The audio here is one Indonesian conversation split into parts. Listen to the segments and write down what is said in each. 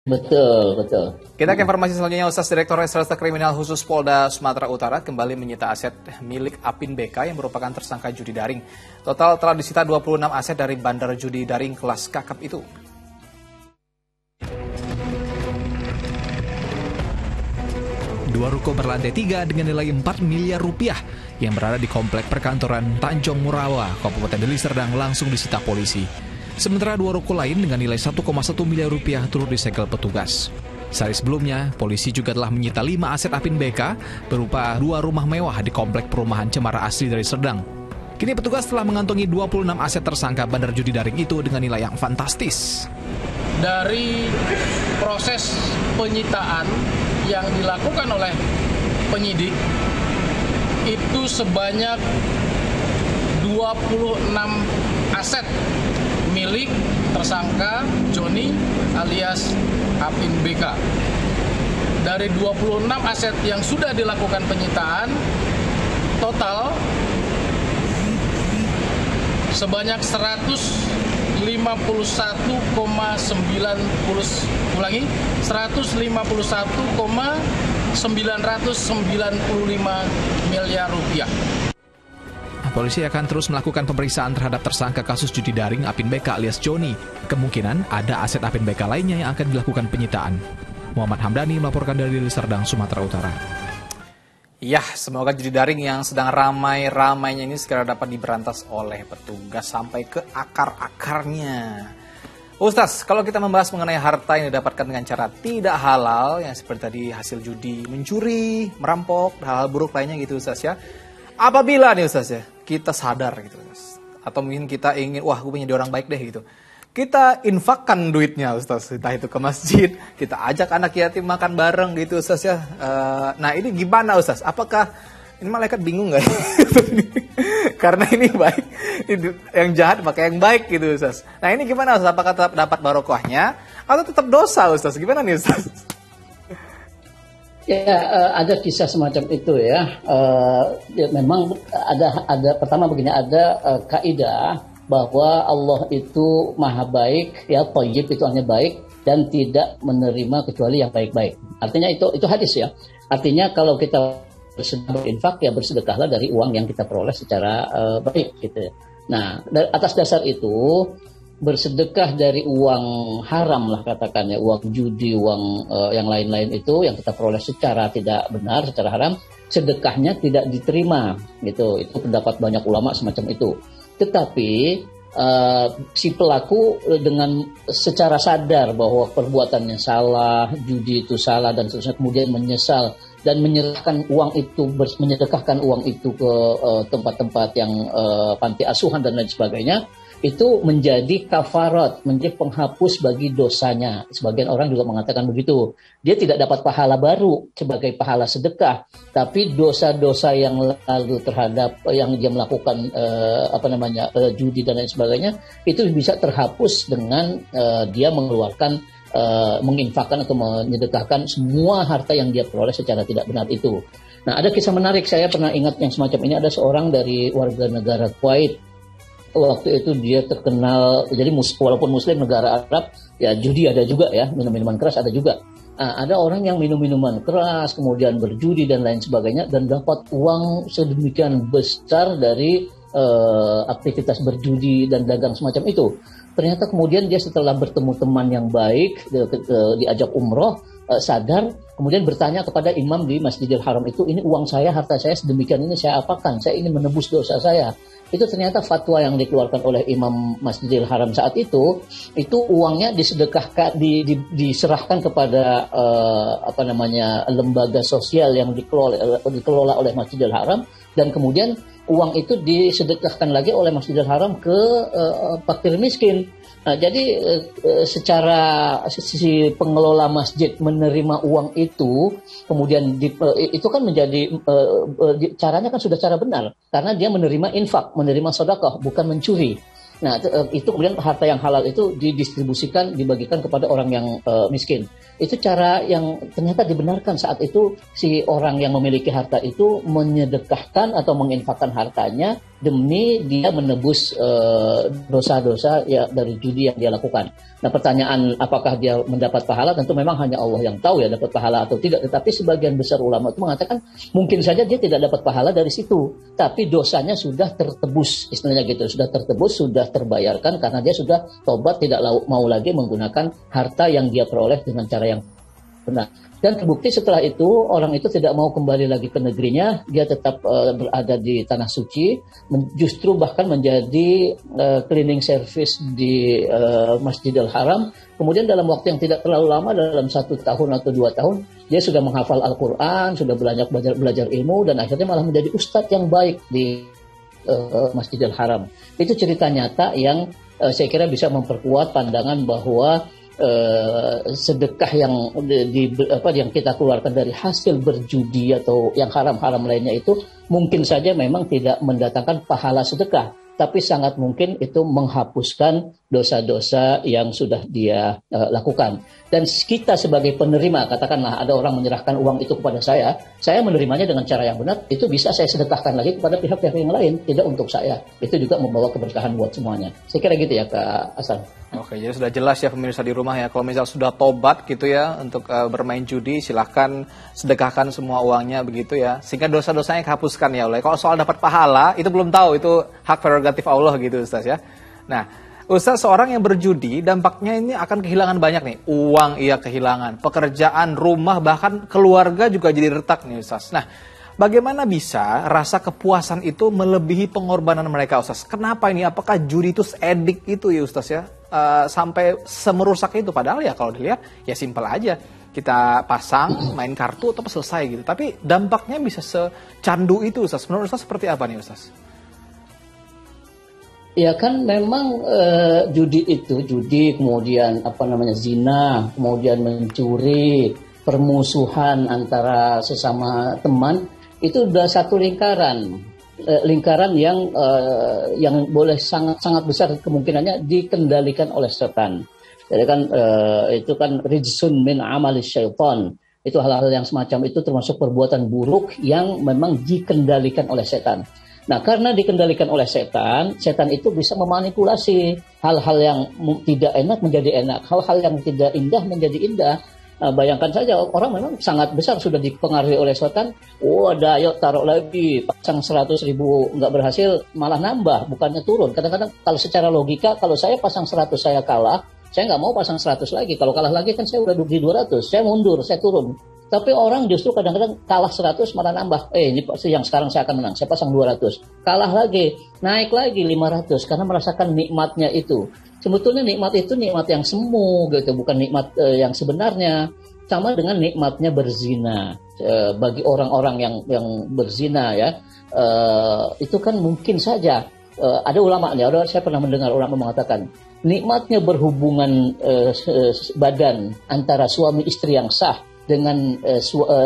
Betul, betul. Kita ke informasi selanjutnya, Ustaz. Direktur Reserse Kriminal Khusus Polda Sumatera Utara kembali menyita aset milik Apin BK yang merupakan tersangka judi daring. Total telah disita 26 aset dari bandar judi daring kelas kakap itu. Dua ruko berlantai 3 dengan nilai 4 miliar rupiah yang berada di komplek perkantoran Tanjung Murawa, Kabupaten Deli Serdang langsung disita polisi. Sementara dua ruko lain dengan nilai 1,1 miliar rupiah turut disegel petugas. Sehari sebelumnya, polisi juga telah menyita 5 aset Apin BK berupa 2 rumah mewah di komplek perumahan Cemara Asri Deli Serdang. Kini petugas telah mengantongi 26 aset tersangka bandar judi daring itu dengan nilai yang fantastis. Dari proses penyitaan yang dilakukan oleh penyidik itu sebanyak 26 aset milik tersangka Joni alias Apin BK. Dari 26 aset yang sudah dilakukan penyitaan, total sebanyak 151,995 miliar rupiah. Polisi akan terus melakukan pemeriksaan terhadap tersangka kasus judi daring Apin BK alias Joni. Kemungkinan ada aset Apin BK lainnya yang akan dilakukan penyitaan. Muhammad Hamdani melaporkan dari Deli Serdang, Sumatera Utara. Ya, semoga judi daring yang sedang ramai-ramainya ini segera dapat diberantas oleh petugas sampai ke akar-akarnya. Ustaz, kalau kita membahas mengenai harta yang didapatkan dengan cara tidak halal, yang seperti tadi hasil judi, mencuri, merampok, hal-hal buruk lainnya gitu Ustaz ya. Apabila nih Ustaz ya, kita sadar gitu Ustaz, atau mungkin kita ingin, wah gue punya orang baik deh gitu. Kita infakkan duitnya Ustaz, entah itu ke masjid, kita ajak anak yatim makan bareng gitu Ustaz ya. Nah ini gimana Ustaz, apakah, ini malaikat bingung gak? Karena ini baik, yang jahat pakai yang baik gitu Ustaz. Nah ini gimana Ustaz, apakah tetap dapat barokahnya, atau tetap dosa Ustaz, gimana nih Ustaz? Ya, ada kisah semacam itu ya. Ya memang ada pertama begini, ada kaidah bahwa Allah itu maha baik, ya thayyib itu hanya baik dan tidak menerima kecuali yang baik-baik. Artinya itu hadis ya. Artinya kalau kita berinfak ya bersedekahlah dari uang yang kita peroleh secara baik gitu ya. Nah, atas dasar itu bersedekah dari uang haram lah katakan ya, uang judi, uang yang lain-lain itu yang kita peroleh secara tidak benar, secara haram, sedekahnya tidak diterima gitu. Itu pendapat banyak ulama semacam itu. Tetapi si pelaku dengan secara sadar bahwa perbuatannya salah, judi itu salah dan seterusnya, kemudian menyesal dan menyerahkan uang itu, menyedekahkan uang itu ke tempat-tempat yang panti asuhan dan lain sebagainya, itu menjadi kafarat, menjadi penghapus bagi dosanya. Sebagian orang juga mengatakan begitu. Dia tidak dapat pahala baru sebagai pahala sedekah, tapi dosa-dosa yang lalu terhadap yang dia melakukan judi dan lain sebagainya itu bisa terhapus dengan dia mengeluarkan menginfakkan atau menyedekahkan semua harta yang dia peroleh secara tidak benar itu. Nah, ada kisah menarik, saya pernah ingat yang semacam ini. Ada seorang dari warga negara Kuwait. Waktu itu dia terkenal, jadi walaupun muslim negara Arab, ya judi ada juga ya, minum-minuman keras ada juga. Ada orang yang minum minuman keras, kemudian berjudi dan lain sebagainya, dan dapat uang sedemikian besar dari aktivitas berjudi dan dagang semacam itu. Ternyata kemudian dia setelah bertemu teman yang baik, diajak umroh, sadar, kemudian bertanya kepada imam di Masjidil Haram itu, ini uang saya, harta saya sedemikian ini saya apakan, saya ingin menebus dosa saya. Itu ternyata fatwa yang dikeluarkan oleh Imam Masjidil Haram saat itu uangnya disedekahkan, diserahkan kepada lembaga sosial yang dikelola oleh Masjidil Haram, dan kemudian uang itu disedekahkan lagi oleh Masjidil Haram ke fakir miskin. Nah, jadi secara si pengelola masjid menerima uang itu, kemudian itu kan menjadi caranya kan sudah cara benar, karena dia menerima infak, menerima sedekah, bukan mencuri. Nah, itu kemudian harta yang halal itu didistribusikan, dibagikan kepada orang yang miskin. Itu cara yang ternyata dibenarkan saat itu. Si orang yang memiliki harta itu menyedekahkan atau menginfakkan hartanya demi dia menebus dosa-dosa ya dari judi yang dia lakukan. Nah, pertanyaan apakah dia mendapat pahala, tentu memang hanya Allah yang tahu ya dapat pahala atau tidak. Tetapi sebagian besar ulama itu mengatakan mungkin saja dia tidak dapat pahala dari situ, tapi dosanya sudah tertebus, istilahnya gitu, sudah tertebus, sudah terbayarkan karena dia sudah tobat, tidak mau lagi menggunakan harta yang dia peroleh dengan cara yang benar. Dan terbukti setelah itu orang itu tidak mau kembali lagi ke negerinya, dia tetap berada di tanah suci, justru bahkan menjadi cleaning service di Masjidil Haram. Kemudian dalam waktu yang tidak terlalu lama, dalam 1 tahun atau 2 tahun, dia sudah menghafal Al-Quran, sudah belajar ilmu, dan akhirnya malah menjadi ustadz yang baik di Masjidil Haram. Itu cerita nyata yang saya kira bisa memperkuat pandangan bahwa sedekah yang kita keluarkan dari hasil berjudi atau yang haram-haram lainnya itu mungkin saja memang tidak mendatangkan pahala sedekah, tapi sangat mungkin itu menghapuskan dosa-dosa yang sudah dia lakukan. Dan kita sebagai penerima, katakanlah ada orang menyerahkan uang itu kepada saya menerimanya dengan cara yang benar, itu bisa saya sedekahkan lagi kepada pihak-pihak yang lain, tidak untuk saya. Itu juga membawa keberkahan buat semuanya. Saya kira gitu ya Kak Hasan. Oke, jadi sudah jelas ya pemirsa di rumah ya, kalau misal sudah tobat gitu ya untuk bermain judi, silahkan sedekahkan semua uangnya begitu ya, sehingga dosa-dosanya kehapuskan ya Allah. Kalau soal dapat pahala, itu belum tahu, itu hak prerogatif Allah gitu Ustaz ya. Nah, Ustaz, seorang yang berjudi dampaknya ini akan kehilangan banyak nih, uang ia kehilangan, pekerjaan, rumah, bahkan keluarga juga jadi retak nih Ustaz. Nah, bagaimana bisa rasa kepuasan itu melebihi pengorbanan mereka Ustaz? Kenapa ini? Apakah judi itu edik itu ya Ustaz ya? Sampai semerusak itu, padahal ya kalau dilihat ya simpel aja, kita pasang main kartu atau selesai gitu, tapi dampaknya bisa secandu itu Ustaz. Menurut Ustaz seperti apa nih Ustaz? Ya kan memang judi kemudian zina, kemudian mencuri, permusuhan antara sesama teman, itu sudah satu lingkaran yang boleh sangat besar kemungkinannya dikendalikan oleh setan. Jadi kan itu kan rijsun min amalis syaitan. Itu hal-hal yang semacam itu termasuk perbuatan buruk yang memang dikendalikan oleh setan. Nah, karena dikendalikan oleh setan itu bisa memanipulasi hal-hal yang tidak enak menjadi enak, hal-hal yang tidak indah menjadi indah. Nah, bayangkan saja orang memang sangat besar sudah dipengaruhi oleh setan. Ayo taruh lagi, pasang 100.000 nggak berhasil malah nambah, bukannya turun. Kadang-kadang kalau secara logika, kalau saya pasang 100 saya kalah, saya nggak mau pasang 100 lagi. Kalau kalah lagi kan saya udah di 200, saya mundur, saya turun. Tapi orang justru kadang-kadang kalah 100 malah nambah. Ini pasti yang sekarang saya akan menang. Saya pasang 200. Kalah lagi, naik lagi 500 karena merasakan nikmatnya itu. Sebetulnya nikmat itu nikmat yang semu gitu, bukan nikmat yang sebenarnya. Sama dengan nikmatnya berzina. Bagi orang-orang yang berzina ya, itu kan mungkin saja ada ulama nih, saya pernah mendengar ulama mengatakan nikmatnya berhubungan badan antara suami istri yang sah dengan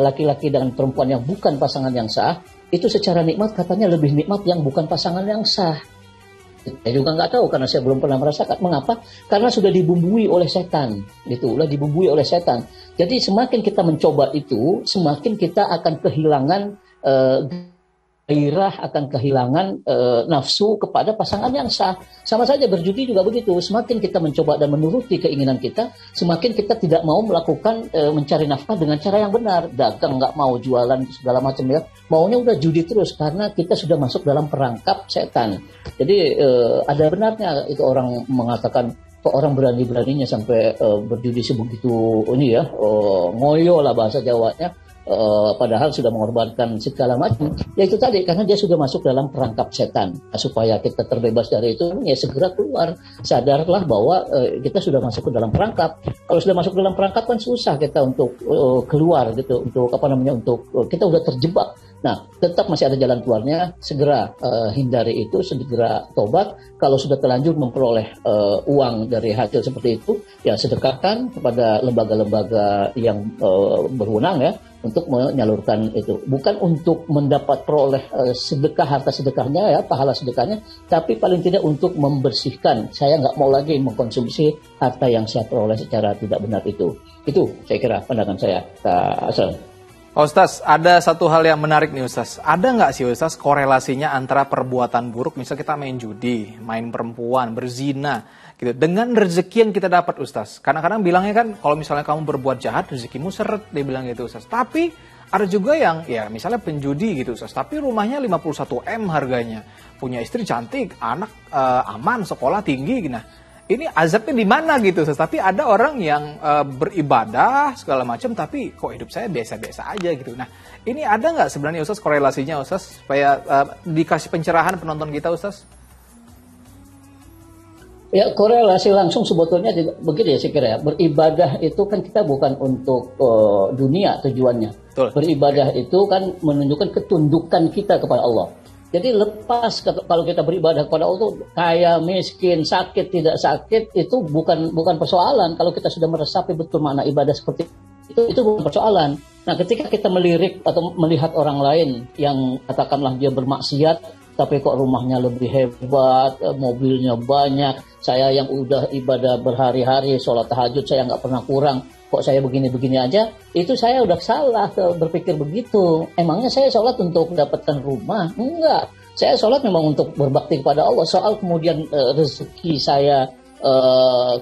laki-laki dan perempuan yang bukan pasangan yang sah, itu secara nikmat katanya lebih nikmat yang bukan pasangan yang sah. Saya juga nggak tahu karena saya belum pernah merasakan. Mengapa? Karena sudah dibumbui oleh setan. Sudah dibumbui oleh setan. Jadi semakin kita mencoba itu, semakin kita akan kehilangan gairah, akan kehilangan nafsu kepada pasangan yang sah. Sama saja berjudi juga begitu. Semakin kita mencoba dan menuruti keinginan kita, semakin kita tidak mau melakukan mencari nafkah dengan cara yang benar. Dagang nggak mau, jualan segala macam ya. Maunya udah judi terus karena kita sudah masuk dalam perangkap setan. Jadi ada benarnya itu orang mengatakan kok orang berani-beraninya sampai berjudi sebegitu ini ya, ngoyo lah bahasa Jawanya. Padahal sudah mengorbankan segala macam, ya itu tadi karena dia sudah masuk dalam perangkap setan. Supaya kita terbebas dari itu, ya segera keluar, sadarlah bahwa kita sudah masuk ke dalam perangkap. Kalau sudah masuk ke dalam perangkap kan susah kita untuk keluar gitu, untuk kita udah terjebak. Nah, tetap masih ada jalan keluarnya, segera hindari itu, segera tobat. Kalau sudah terlanjur memperoleh uang dari hasil seperti itu, ya sedekahkan kepada lembaga-lembaga yang berwenang ya, untuk menyalurkan itu. Bukan untuk mendapat peroleh sedekah, harta sedekahnya ya, pahala sedekahnya, tapi paling tidak untuk membersihkan. Saya nggak mau lagi mengkonsumsi harta yang saya peroleh secara tidak benar itu. Itu saya kira pandangan saya, Kak Hasan. Ustaz, ada satu hal yang menarik nih Ustaz. Ada nggak sih Ustaz korelasinya antara perbuatan buruk, misal kita main judi, main perempuan, berzina, gitu, dengan rezeki yang kita dapat Ustaz? Kadang-kadang bilangnya kan, kalau misalnya kamu berbuat jahat, rezekimu seret, dia bilang gitu Ustaz. Tapi ada juga yang, ya misalnya penjudi gitu Ustaz, tapi rumahnya 51 M harganya, punya istri cantik, anak aman, sekolah tinggi, nah. Ini azabnya di mana gitu Ustaz? Tapi ada orang yang beribadah segala macam tapi kok hidup saya biasa-biasa aja gitu. Nah, ini ada nggak sebenarnya Ustaz korelasinya Ustaz supaya dikasih pencerahan penonton kita Ustaz? Ya, korelasi langsung sebetulnya begitu ya saya kira ya. Beribadah itu kan kita bukan untuk dunia tujuannya. Betul. Beribadah itu kan menunjukkan ketundukan kita kepada Allah. Jadi lepas kalau kita beribadah kepada Allah, kaya, miskin, sakit, tidak sakit, itu bukan persoalan. Kalau kita sudah meresapi betul makna ibadah seperti itu bukan persoalan. Nah, ketika kita melirik atau melihat orang lain yang katakanlah dia bermaksiat, tapi kok rumahnya lebih hebat, mobilnya banyak, saya yang udah ibadah berhari-hari, sholat tahajud saya nggak pernah kurang, kok saya begini-begini aja, itu saya udah salah berpikir begitu. Emangnya saya sholat untuk mendapatkan rumah? Enggak. Saya sholat memang untuk berbakti kepada Allah. Soal kemudian rezeki saya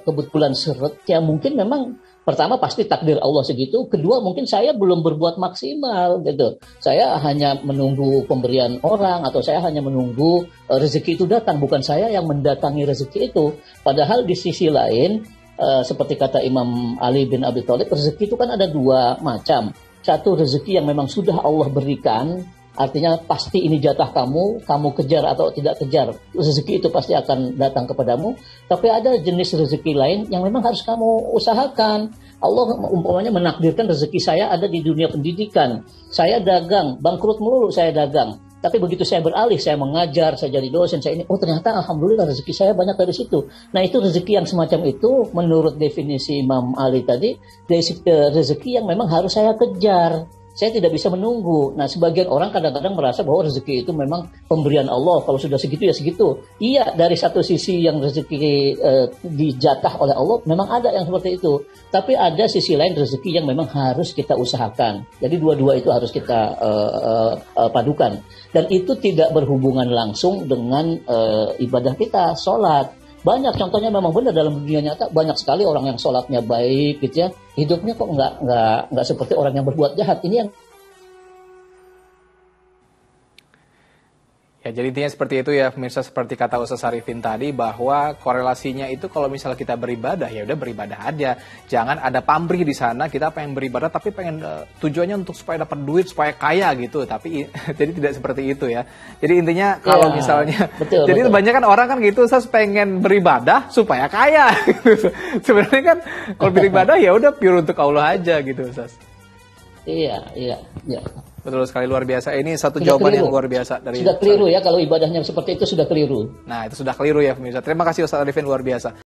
kebetulan seret, ya mungkin memang pertama pasti takdir Allah segitu. Kedua mungkin saya belum berbuat maksimal gitu. Saya hanya menunggu pemberian orang atau saya hanya menunggu rezeki itu datang. Bukan saya yang mendatangi rezeki itu. Padahal di sisi lain, seperti kata Imam Ali bin Abi Thalib, rezeki itu kan ada dua macam. Satu rezeki yang memang sudah Allah berikan, artinya pasti ini jatah kamu kejar atau tidak kejar, rezeki itu pasti akan datang kepadamu. Tapi ada jenis rezeki lain yang memang harus kamu usahakan. Allah umpamanya menakdirkan rezeki saya ada di dunia pendidikan. Saya dagang, bangkrut melulu saya dagang. Tapi begitu saya beralih, saya mengajar, saya jadi dosen, saya ini, oh ternyata alhamdulillah rezeki saya banyak dari situ. Nah itu rezeki yang semacam itu, menurut definisi Imam Ali tadi, rezeki yang memang harus saya kejar. Saya tidak bisa menunggu. Nah, sebagian orang kadang-kadang merasa bahwa rezeki itu memang pemberian Allah. Kalau sudah segitu ya segitu. Iya, dari satu sisi yang rezeki dijatah oleh Allah, memang ada yang seperti itu. Tapi ada sisi lain rezeki yang memang harus kita usahakan. Jadi dua-dua itu harus kita padukan. Dan itu tidak berhubungan langsung dengan ibadah kita, sholat. Banyak contohnya memang benar dalam dunia nyata, banyak sekali orang yang sholatnya baik gitu ya, hidupnya kok nggak seperti orang yang berbuat jahat. Ini yang Ya, jadi intinya seperti itu ya pemirsa, seperti kata Ustaz Arifin tadi bahwa korelasinya itu kalau misalnya kita beribadah ya udah beribadah aja. Jangan ada pamrih di sana, kita pengen beribadah tapi pengen tujuannya untuk supaya dapat duit, supaya kaya gitu. Tapi jadi tidak seperti itu ya. Jadi intinya kalau misalnya jadi kebanyakan orang kan gitu, Ustaz pengen beribadah supaya kaya gitu. Sebenarnya kan kalau beribadah ya udah pure untuk Allah aja gitu, Ustaz. Iya. Betul sekali, luar biasa. Ini satu jawaban yang luar biasa dari sudah keliru ya kalau ibadahnya seperti itu, sudah keliru. Nah, itu sudah keliru ya pemirsa. Terima kasih Ustaz Arifin, luar biasa.